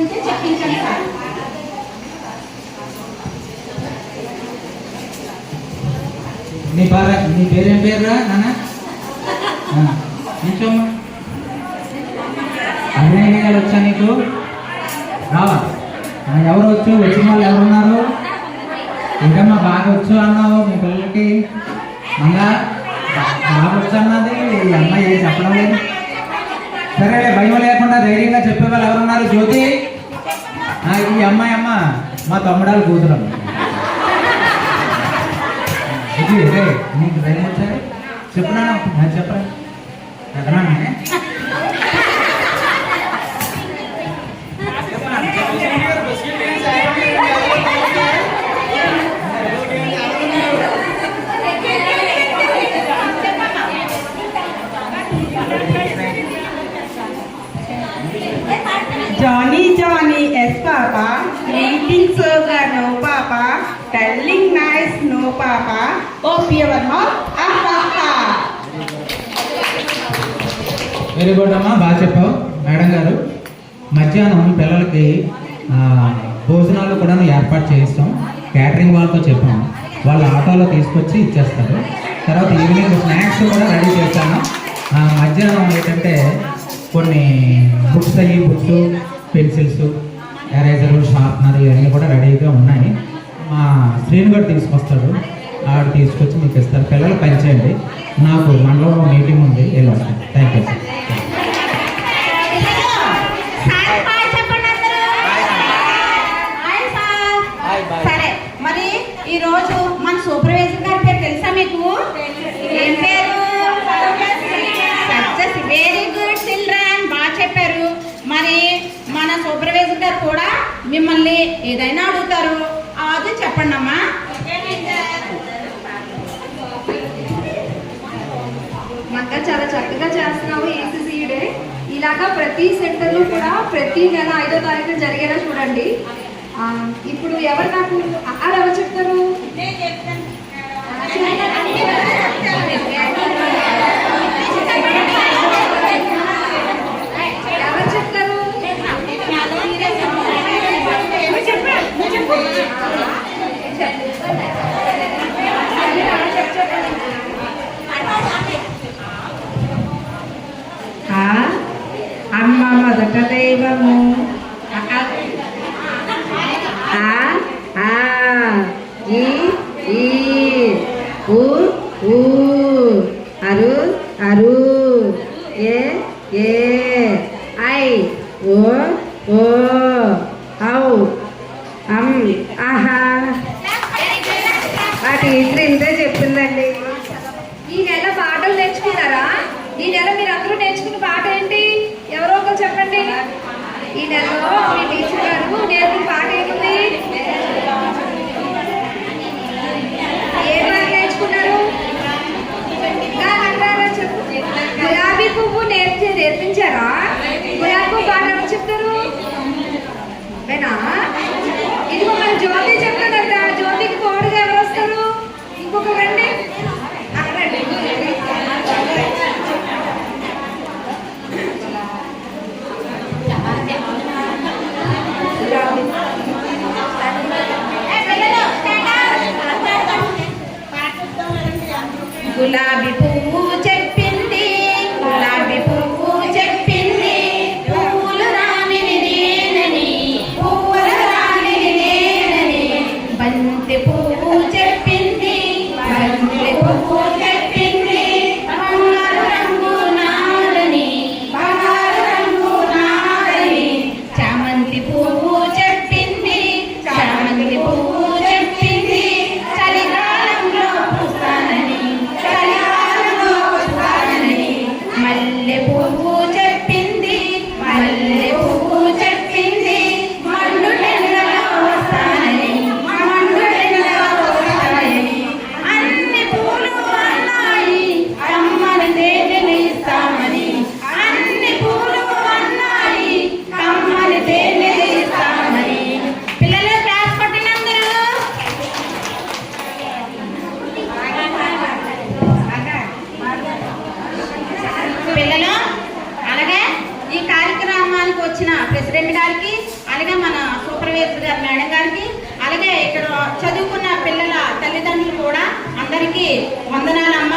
ఉంటే చెప్పించండి సార్. నీ పేరేం పేరురా నాన్న? నించోమ్మా. అభినయ్ గారు వచ్చా నీకు? రావా? ఎవరు వచ్చు? వచ్చిన వాళ్ళు ఎవరున్నారు? ఇంకమ్మా బాగా వచ్చు అన్నావు మీ పిల్లలకి. మంగా బాగా వచ్చు అన్నది ఈ అమ్మాయి ఏం చెప్పడం లేదు. సరే భయం లేకుండా ధైర్యంగా చెప్పేవాళ్ళు ఎవరున్నారు? జ్యోతి, ఈ అమ్మాయి అమ్మ మా తమ్ముడాలు కూతురు. ఇది రే నీకు ధైర్యం వచ్చారు చెప్పునా? చెప్పరా ఎక్కడా? Johnny, Johnny, yes, Papa. Eating sugar, no, Papa. Telling nice, no, Papa. Open your mouth, ah, Papa. Very good అమ్మా, బాగా చెప్పావు మేడం గారు. మధ్యాహ్నం పిల్లలకి భోజనాలు కూడా ఏర్పాటు చేయిస్తాం. క్యాటరింగ్ వాళ్ళతో చెప్పాము, వాళ్ళ ఆటోలో తీసుకొచ్చి ఇచ్చేస్తారు. తర్వాత ఈవినింగ్ స్నాక్స్ కూడా రెడీ చేస్తాను. మధ్యాహ్నం ఏంటంటే కొన్ని బుక్స్ పెన్సిల్స్, ఎరేజర్లు, షార్ప్నర్ ఇవన్నీ కూడా రెడీగా ఉన్నాయి. మా శ్రీను గారు తీసుకొస్తాడు, ఆవిడ తీసుకొచ్చి మీకు ఇస్తారు. పిల్లలు పనిచేయండి. నాకు మండలంలో మీటింగ్ ఉంది, వెళ్ళి వస్తాను. Thank you sir. సరే, మరి ఈరోజు మన సూపర్వైజర్ గారి పేరు తెలుసా మీకు? ఏం పేరు? వెరీ గుడ్ చిల్డ్రన్, బాగా చెప్పారు. మరి మన సూపర్వైజర్ గారు కూడా మిమ్మల్ని ఏదైనా అడుగుతారు, అది చెప్పండి అమ్మా. మక్క చాలా చక్కగా చేస్తున్నావు ఏసీసీ డే. ఇలాగా ప్రతి సెంటర్లో కూడా ప్రతి నెల 5వ తారీఖున జరిగేలా చూడండి. ఇప్పుడు ఎవరు నాకు ఎవరు చెప్తారు? అమ్మ మొదట దైవము, అరు అరు, ఏ ఏ, ఐ ఓ ఓ, ఔ అమ్ ఆహా. ఆ టీచర్ ఇంతే చెప్పిందండి. ఈ నెల పాటలు నేర్చుకున్నారా? ఈ నెల మీరు అందరూ నేర్చుకున్న పాట ఏంటి? ఎవరో ఒకరు చెప్పండి. ఈ నెలలో మీ టీచర్ గారు నేర్పిన పాట ఏంటి? ఏ పాట నేర్చుకున్నారు? చెప్పు. గులాబీ పువ్వు నేర్పించారా? గులాబీ పువ్వు పాట ఎవరు చెప్తారు? ఇదిగో మన జ్యోతి చెప్తారు కదా, జ్యోతికి తోడుగా ఎవరు వస్తారు? ఇంకొక రండి, అక్కడ రండి. గులాబీ పువ్వు చెప్పింది, గులాబీ పువ్వు చెప్పింది, పువ్వులు రానివి నేనని, పువ్వులు రానివి నేనని. బంతి పువ్వు చెప్పింది, బంతి పువ్వు చెప్పింది, బంగారు రంగు నాదని, బంగారు రంగు నాదని. చామంతి పువ్వు చెప్పింది, చామంతి పువ్వు చెప్పింది, చలికాలంలో పూస్తానని, చలికాలంలో పూస్తానని. మల్లె పువ్వు చెప్పింది, మల్లె పువ్వు చెప్పింది, మండు టెండలో వస్తానని, మండు టెండలో వస్తానని. అన్ని పూలు అన్నాయి, కమ్మని తేనెలు ఇస్తామని, అన్ని పూలు అన్నాయి, కమ్మని తేనెలు ఇస్తామని. పిల్లలు క్లాస్ పట్టినందరూ పిల్లలు, అలాగే ఈ కార్యక్రమానికి వచ్చిన ప్రెసిడెంట్ గారికి, అలాగే మన సూపర్వైజర్ గారు మేడం గారికి, అలాగే ఇక్కడ చదువుకున్న పిల్లల తల్లిదండ్రులు కూడా అందరికీ వందనాలు.